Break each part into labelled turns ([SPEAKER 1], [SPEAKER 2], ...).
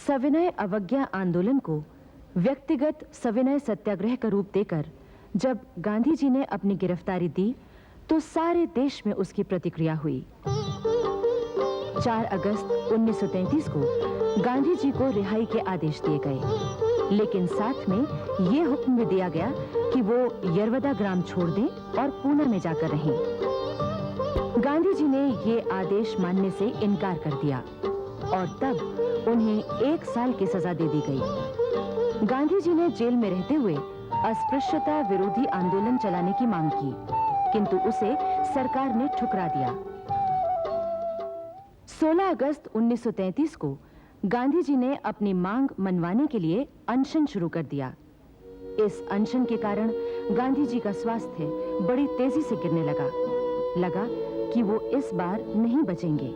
[SPEAKER 1] सविनय अवज्ञा आंदोलन को व्यक्तिगत सविनय सत्याग्रह का रूप देकर जब गांधी जी ने अपनी गिरफ्तारी दी तो सारे देश में उसकी प्रतिक्रिया हुई। 4 अगस्त 1933 को गांधी जी को रिहाई के आदेश दिए गए, लेकिन साथ में यह हुक्म भी दिया गया कि वो यरवदा ग्राम छोड़ दें और पूना में जाकर रहें। गांधी जी ने ये आदेश मानने से इनकार कर दिया और तब उन्हें 1 साल की सजा दे दी गई। गांधी जी ने जेल में रहते हुए अस्पृश्यता विरोधी आंदोलन चलाने की मांग की, किंतु उसे सरकार ने ठुकरा दिया। 16 अगस्त 1933 को गांधी जी ने अपनी मांग मनवाने के लिए अनशन शुरू कर दिया। इस अनशन के कारण गांधी जी का स्वास्थ्य बड़ी तेजी से गिरने लगा कि वो इस बार नहीं बचेंगे।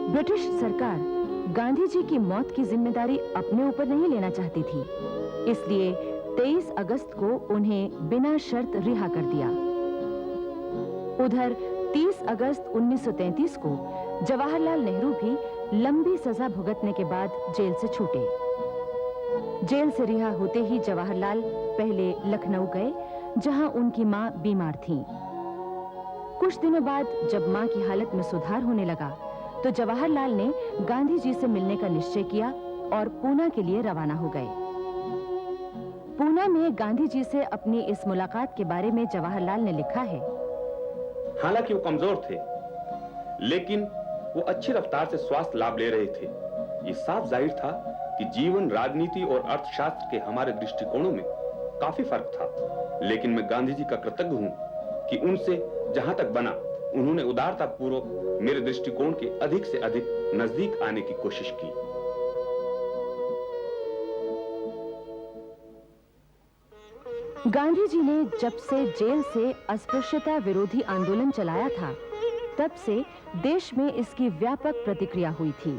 [SPEAKER 1] ब्रिटिश सरकार गांधी जी की मौत की जिम्मेदारी अपने ऊपर नहीं लेना चाहती थी, इसलिए 23 अगस्त को उन्हें बिना शर्त रिहा कर दिया। उधर 30 अगस्त 1933 को जवाहरलाल नेहरू भी लंबी सजा भुगतने के बाद जेल से छूटे। जेल से रिहा होते ही जवाहरलाल पहले लखनऊ गए, जहां उनकी मां बीमार थीं। कुछ दिनों बाद जब मां की हालत में सुधार होने लगा तो जवाहरलाल ने गांधी जी से मिलने का निश्चय किया और पूना के लिए रवाना हो गए। पूना में गांधी जी से अपनी इस मुलाकात के बारे में जवाहरलाल ने लिखा है,
[SPEAKER 2] हालांकि वो कमजोर थे, लेकिन वो अच्छी रफ्तार से स्वास्थ्य लाभ ले रहे थे। ये साफ जाहिर था कि जीवन, राजनीति और अर्थशास्त्र के हमारे दृष्टिकोणों में काफी फर्क था, लेकिन मैं गांधी जी का कृतज्ञ हूं कि उनसे जहां तक बना उन्होंने उदारता पूर्वक मेरे दृष्टिकोण के अधिक से अधिक नजदीक आने की कोशिश की।
[SPEAKER 1] गांधी जी ने जब से जेल से अस्पृश्यता विरोधी आंदोलन चलाया था, तब से देश में इसकी व्यापक प्रतिक्रिया हुई थी।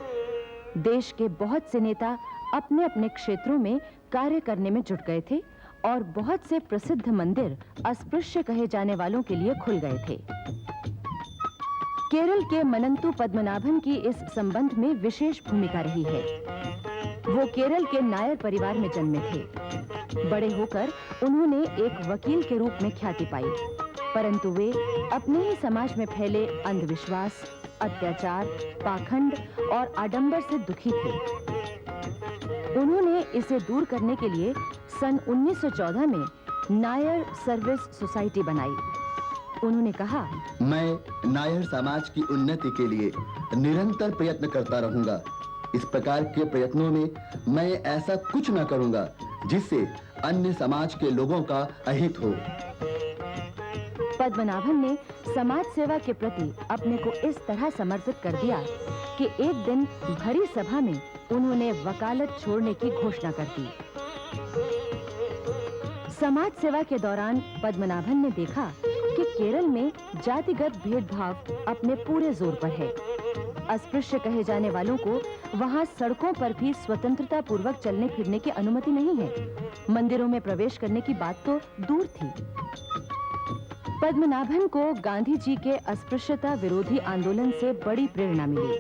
[SPEAKER 1] देश के बहुत से नेता अपने अपने क्षेत्रों में कार्य करने में जुट गए थे और बहुत से प्रसिद्ध मंदिर अस्पृश्य कहे जाने वालों के लिए खुल गए थे। केरल के मनंतु पद्मनाभन की इस संबंध में विशेष भूमिका रही है। वो केरल के नायर परिवार में जन्मे थे। बड़े होकर उन्होंने एक वकील के रूप में ख्याति पाई, परंतु वे अपने ही समाज में फैले अंधविश्वास, अत्याचार, पाखंड और आडंबर से दुखी थे। उन्होंने इसे दूर करने के लिए सन 1914 में नायर सर्विस सोसाइटी बनाई। उन्होंने कहा,
[SPEAKER 3] मैं नायर समाज की उन्नति के लिए निरंतर प्रयत्न करता रहूंगा। इस प्रकार के प्रयत्नों में मैं ऐसा कुछ न करूंगा जिससे अन्य समाज के लोगों का अहित हो।
[SPEAKER 1] पद्मनाभन ने समाज सेवा के प्रति अपने को इस तरह समर्पित कर दिया कि एक दिन भरी सभा में उन्होंने वकालत छोड़ने की घोषणा कर दी। समाज सेवा के दौरान पद्मनाभन ने देखा कि केरल में जातिगत भेदभाव अपने पूरे जोर पर है। अस्पृश्य कहे जाने वालों को वहां सड़कों पर भी स्वतंत्रता पूर्वक चलने फिरने की अनुमति नहीं है। मंदिरों में प्रवेश करने की बात तो दूर थी। पद्मनाभन को गांधी जी के अस्पृश्यता विरोधी आंदोलन से बड़ी प्रेरणा मिली।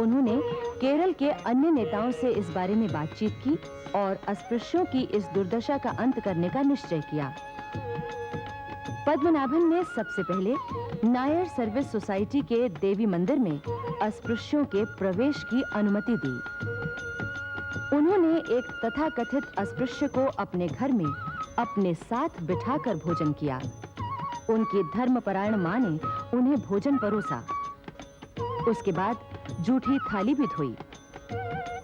[SPEAKER 1] उन्होंने केरल के अन्य नेताओं से इस बारे में बातचीत की और अस्पृश्यों की इस दुर्दशा का अंत करने का निश्चय किया। पद्मनाभन ने सबसे पहले नायर सर्विस सोसाइटी के देवी मंदिर में अस्पृश्यों के प्रवेश की अनुमति दी। उन्होंने एक तथाकथित अस्पृश्य को अपने घर में अपने साथ बिठाकर भोजन किया। उनकी धर्मपरायण मां ने उन्हें भोजन परोसा। उसके बाद जूठी थाली भी धोई।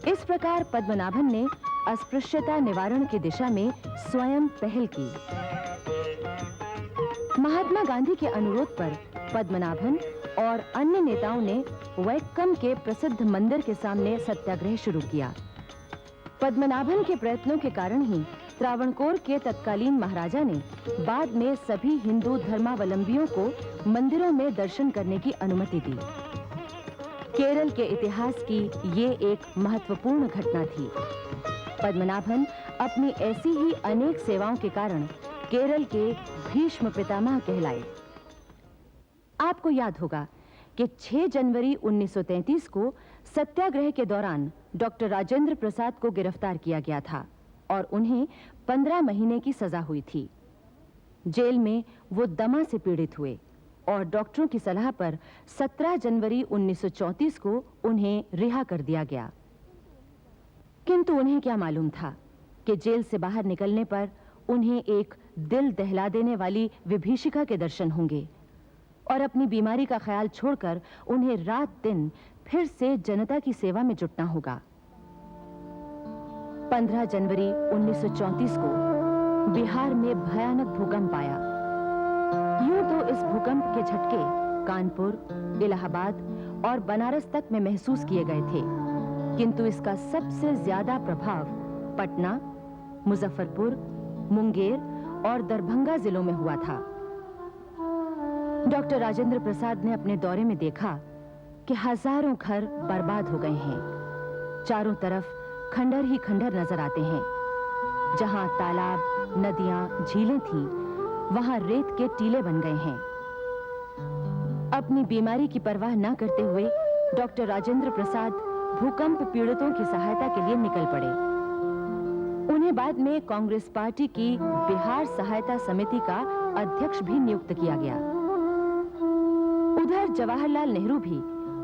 [SPEAKER 1] इस प्रकार पद्मनाभन ने अस्पृश्यता निवारण की दिशा में स्वयं पहल की। महात्मा गांधी के अनुरोध पर पद्मनाभन और अन्य नेताओं ने वैक्कम के प्रसिद्ध मंदिर के सामने सत्याग्रह शुरू किया। पद्मनाभन के प्रयत्नों के कारण ही त्रावणकोर के तत्कालीन महाराजा ने बाद में सभी हिंदू धर्मावलंबियों को मंदिरों में दर्शन करने की अनुमति दी। केरल के इतिहास की ये एक महत्वपूर्ण घटना थी। पद्मनाभन अपनी ऐसी ही अनेक सेवाओं के कारण केरल के भीष्म पितामह कहलाए। आपको याद होगा कि 6 जनवरी 1933 को सत्याग्रह के दौरान डॉक्टर राजेंद्र प्रसाद को गिरफ्तार किया गया था और उन्हें 15 महीने की सजा हुई थी। जेल में वो दमा से पीड़ित हुए और डॉक्टरों की सलाह पर 17 जनवरी 1934 को उन्हें रिहा कर दिया गया। किंतु उन्हें क्या मालूम था कि जेल से बाहर निकलने पर उन्हें एक दिल दहला देने वाली विभीषिका के दर्शन होंगे और अपनी बीमारी का ख्याल छोड़कर उन्हें रात दिन फिर से जनता की सेवा में जुटना होगा। 15 जनवरी 1934 को बिहार में भयानक भूकंप आया। यूं तो इस भूकंप के झटके कानपुर, इलाहाबाद और बनारस तक में महसूस किए गए थे, किंतु इसका सबसे ज्यादा प्रभाव पटना, मुजफ्फरपुर, मुंगेर और दरभंगा जिलों में हुआ था। डॉक्टर राजेंद्र प्रसाद ने अपने दौरे में देखा कि हजारों घर बर्बाद हो गए हैं। चारों तरफ खंडर ही खंडर नजर आते हैं। जहां तालाब, नदियां, झीलें थीं, वहां रेत के टीले बन गए हैं। अपनी बीमारी की परवाह न करते हुए डॉक्टर राजेंद्र प्रसाद भूकंप पीड़ितों की सहायता के लिए निकल पड़े। उन्हें बाद में कांग्रेस पार्टी की बिहार सहायता समिति का अध्यक्ष भी नियुक्त किया गया। उधर जवाहरलाल नेहरू भी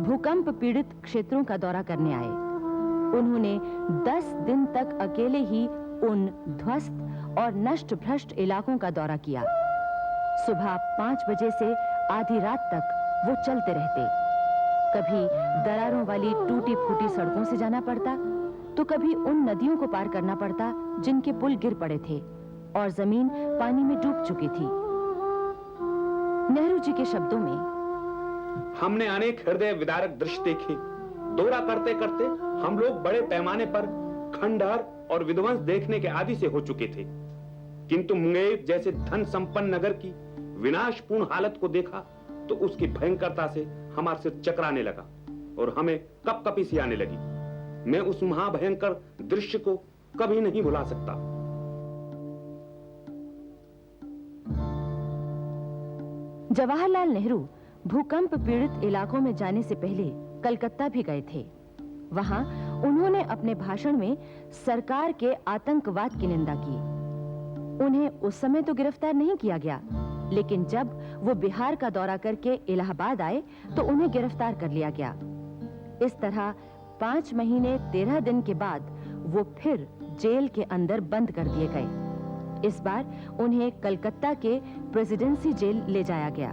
[SPEAKER 1] भूकंप पीड़ित क्षेत्रों का दौरा करने आए। उन्होंने 10 दिन तक अकेले ही उन ध्वस्त और नष्ट भ्रष्ट इलाकों का दौरा किया। सुबह 5 बजे से आधी रात तक वो चलते रहते। कभी दरारों वाली टूटी फूटी सड़कों से जाना पड़ता, तो कभी उन नदियों को पार करना पड़ता जिनके पुल गिर पड़े थे और जमीन पानी में डूब चुकी थी। नेहरू जी के शब्दों में,
[SPEAKER 2] हमने अनेक हृदय विदारक दृश्य देखे। दौरा करते करते हम लोग बड़े पैमाने पर खंडहर और विध्वंस देखने के आदी से हो चुके थे, किंतु मुंगेर जैसे धन संपन्न नगर की विनाशपूर्ण हालत को देखा तो उसकी भयंकरता से हमारा सिर चकराने लगा और हमें कपकपी सी आने लगी। मैं उस महाभयंकर दृश्य को कभी नहीं भुला सकता।
[SPEAKER 1] जवाहरलाल नेहरू भूकंप पीड़ित इलाकों में जाने से पहले कलकत्ता भी गए थे। वहां उन्होंने अपने भाषण में सरकार के आतंकवाद की निंदा की। उन्हें उस समय तो गिरफ्तार नहीं किया गया, लेकिन जब वो बिहार का दौरा करके इलाहाबाद आए तो उन्हें गिरफ्तार कर लिया गया। इस तरह 5 महीने 13 दिन के बाद वो फिर जेल के अंदर बंद कर दिए गए। इस बार उन्हें कलकत्ता के प्रेसिडेंसी जेल ले जाया गया।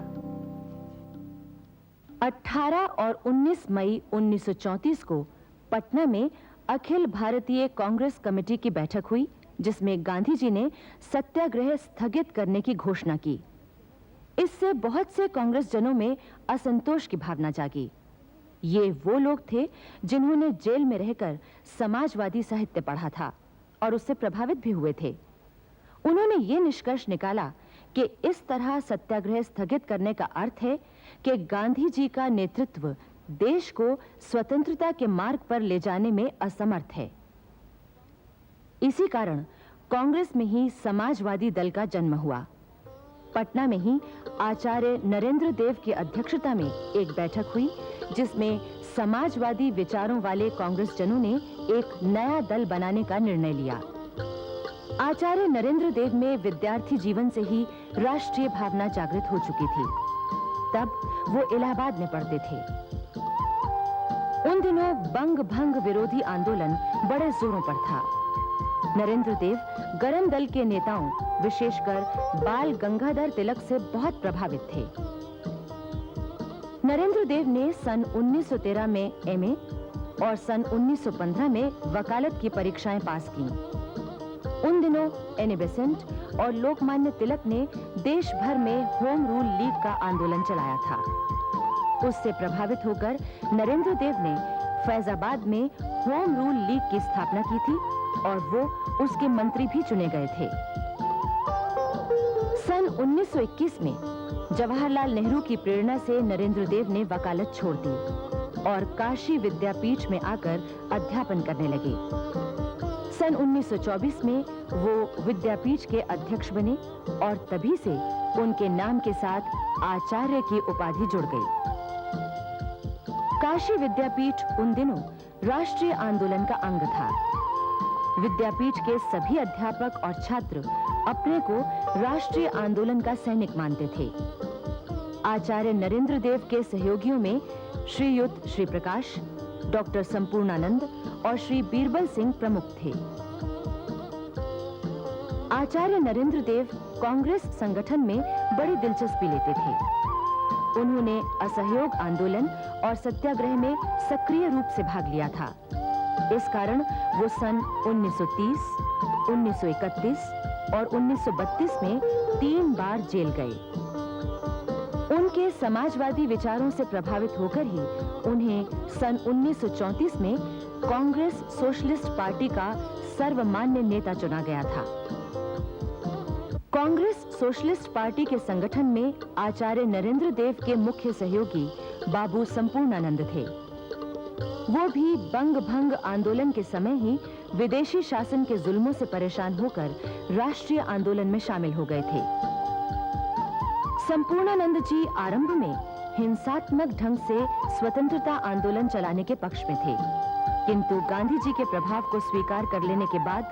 [SPEAKER 1] 18 और 19 मई 1934 को पटना में अखिल भारतीय कांग्रेस कमेटी की बैठक हुई, जिसमें गांधी जी ने सत्याग्रह स्थगित करने की घोषणा की। इससे बहुत से कांग्रेस जनों में असंतोष की भावना जागी। ये वो लोग थे जिन्होंने जेल में रहकर समाजवादी साहित्य पढ़ा था और उससे प्रभावित भी हुए थे। उन्होंने ये निष्कर्ष निकाला कि इस तरह सत्याग्रह स्थगित करने का अर्थ है कि गांधी जी का नेतृत्व देश को स्वतंत्रता के मार्ग पर ले जाने में असमर्थ है। इसी कारण कांग्रेस में ही समाजवादी दल का जन्म हुआ। पटना में ही आचार्य नरेंद्र देव की अध्यक्षता में एक बैठक हुई, जिसमें समाजवादी विचारों वाले कांग्रेस जनों ने एक नया दल बनाने का निर्णय लिया। आचार्य नरेंद्र देव में विद्यार्थी जीवन से ही राष्ट्रीय भावना जागृत हो चुकी थी। तब वो इलाहाबाद में पढ़ते थे। उन दिनों बंग भंग विरोधी आंदोलन बड़े जोरों पर था। नरेंद्र देव गरम दल के नेताओं, विशेषकर बाल गंगाधर तिलक से बहुत प्रभावित थे। नरेंद्र देव ने सन 1913 में एमए और सन 1915 में वकालत की परीक्षाएं पास की। उन दिनों एनी बेसेंट और लोकमान्य तिलक ने देश भर में होम रूल लीग का आंदोलन चलाया था। उससे प्रभावित होकर नरेंद्र देव ने फैजाबाद में होम रूल लीग की स्थापना की थी और वो उसके मंत्री भी चुने गए थे। सन 1921 में जवाहरलाल नेहरू की प्रेरणा से नरेंद्र देव ने वकालत छोड़ दी और काशी विद्यापीठ में आकर अध्यापन करने लगे। सन 1924 में वो विद्यापीठ के अध्यक्ष बने और तभी से उनके नाम के साथ आचार्य की उपाधि जुड़ गई। काशी विद्यापीठ उन दिनों राष्ट्रीय आंदोलन का अंग था। विद्यापीठ के सभी अध्यापक और छात्र अपने को राष्ट्रीय आंदोलन का सैनिक मानते थे। आचार्य नरेंद्र देव के सहयोगियों में श्रीयुत श्री प्रकाश, डॉक्टर संपूर्णानंद और श्री बीरबल सिंह प्रमुख थे। आचार्य नरेंद्र देव कांग्रेस संगठन में बड़ी दिलचस्पी लेते थे। उन्होंने असहयोग आंदोलन और सत्याग्रह में सक्रिय रूप से भाग लिया था। इस कारण वो सन 1930, 1931 और 1932 में 3 बार जेल गए। उनके समाजवादी विचारों से प्रभावित होकर ही उन्हें सन 1934 में कांग्रेस सोशलिस्ट पार्टी का सर्वमान्य नेता चुना गया था। कांग्रेस सोशलिस्ट पार्टी के संगठन में आचार्य नरेंद्र देव के मुख्य सहयोगी बाबू संपूर्णानंद थे। वो भी बंग भंग आंदोलन के समय ही विदेशी शासन के जुल्मों से परेशान होकर राष्ट्रीय आंदोलन में शामिल हो गए थे। संपूर्णानंद जी आरंभ में हिंसात्मक ढंग से स्वतंत्रता आंदोलन चलाने के पक्ष में थे, किंतु गांधी जी के प्रभाव को स्वीकार कर लेने के बाद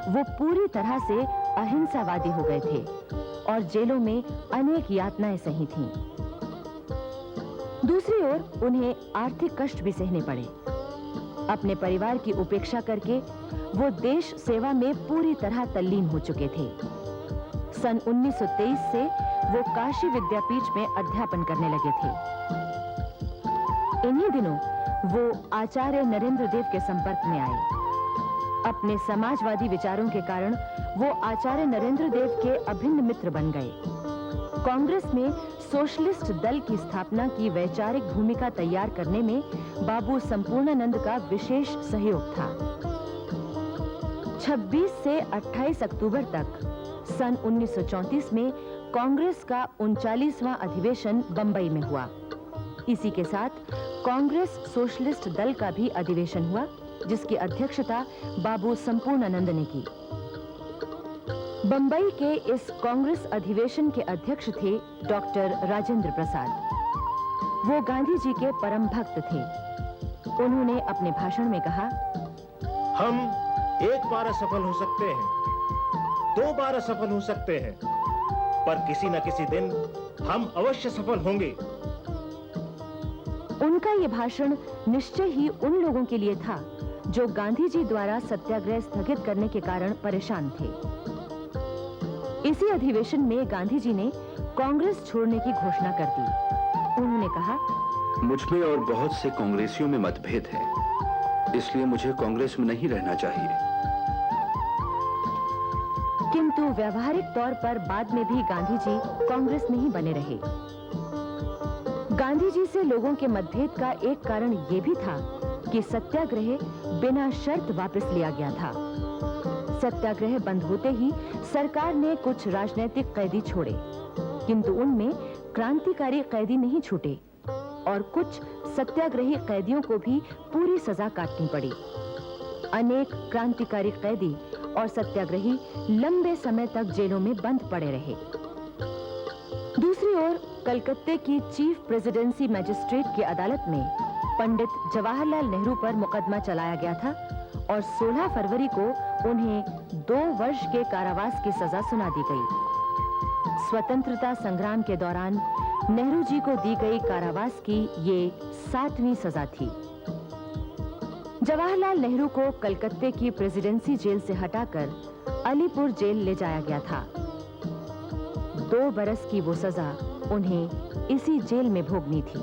[SPEAKER 1] वो पूरी तरह से अहिंसावादी हो गए थे और जेलों में अनेक यातनाएं सही थीं। दूसरी ओर उन्हें आर्थिक कष्ट भी सहने पड़े। अपने परिवार की उपेक्षा करके वो देश सेवा में पूरी तरह तल्लीन हो चुके थे। सन 1923 से वो काशी विद्यापीठ में अध्यापन करने लगे थे। इन्हीं दिनों वो आचार्य नरेंद्र देव के संपर्क में आए। अपने समाजवादी विचारों के कारण वो आचार्य नरेंद्र देव के अभिन्न मित्र बन गए। कांग्रेस में सोशलिस्ट दल की स्थापना की वैचारिक भूमिका तैयार करने में बाबू संपूर्णानंद का विशेष सहयोग था। 26 से 28 अक्टूबर तक सन 1934 में कांग्रेस का 39वां अधिवेशन बंबई में हुआ। इसी के साथ कांग्रेस सोशलिस्ट दल का भी अधिवेशन हुआ, जिसकी अध्यक्षता बाबू संपूर्णानंद ने की। बंबई के इस कांग्रेस अधिवेशन के अध्यक्ष थे डॉक्टर राजेंद्र प्रसाद। वो गांधी जी के परम भक्त थे। उन्होंने अपने भाषण में कहा,
[SPEAKER 4] हम एक बार असफल हो सकते हैं, 2 बार असफल हो सकते हैं, पर किसी न किसी दिन हम अवश्य सफल होंगे।
[SPEAKER 1] उनका यह भाषण निश्चय ही उन लोगों के लिए था जो गांधी जी द्वारा सत्याग्रह स्थगित करने के कारण परेशान थे। इसी अधिवेशन में गांधी जी ने कांग्रेस छोड़ने की घोषणा कर दी। उन्होंने कहा,
[SPEAKER 5] मुझमें और बहुत से कांग्रेसियों में मतभेद है, इसलिए मुझे कांग्रेस में नहीं रहना चाहिए।
[SPEAKER 1] किंतु व्यावहारिक तौर पर बाद में भी गांधी जी कांग्रेस में ही बने रहे। गांधी जी से लोगों के मतभेद का एक कारण यह भी था कि सत्याग्रह बिना शर्त वापस लिया गया था। सत्याग्रह बंद होते ही सरकार ने कुछ राजनीतिक कैदी छोड़े, किंतु उनमें क्रांतिकारी कैदी नहीं छूटे और कुछ सत्याग्रही कैदियों को भी पूरी सजा काटनी पड़ी। अनेक क्रांतिकारी कैदी और सत्याग्रही लंबे समय तक जेलों में बंद पड़े रहे। दूसरी ओर कलकत्ते की चीफ प्रेसिडेंसी मैजिस्ट्रेट की अदालत में पंडित जवाहरलाल नेहरू पर मुकदमा चलाया गया था और 16 फरवरी को उन्हें 2 वर्ष के कारावास की सजा सुना दी गई। स्वतंत्रता संग्राम के दौरान नेहरू जी को दी गई कारावास की ये 7वीं सजा थी। जवाहरलाल नेहरू को कलकत्ते की प्रेसिडेंसी जेल से हटाकर अलीपुर जेल ले जाया गया था। 2 बरस की वो सजा उन्हें इसी जेल में भोगनी थी।